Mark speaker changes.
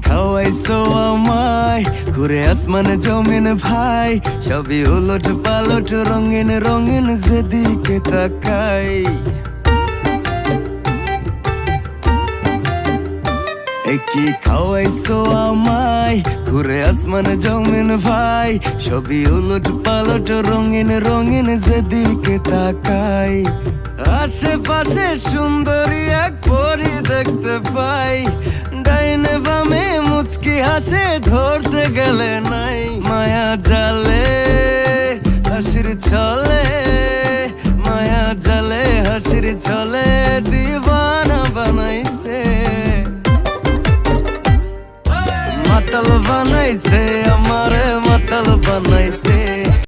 Speaker 1: খাওয়াইছো আমায় ঘুরে আসমানে জমিন ভাই, সবই উলট পালট রঙিন রঙিন যেদিকে তাকাই। কি খাওয়াইছো আমায় ঘুরে আসমানে জমিন ভাই, সবই উলট পালট রঙিন রঙিন যেদিকে তাকাই। আশেপাশে সুন্দরী এক পরি দেখতে পাই, ডাইনে বামে মুচকি হাসে ধরতে গেলে নাই। মায়া জালে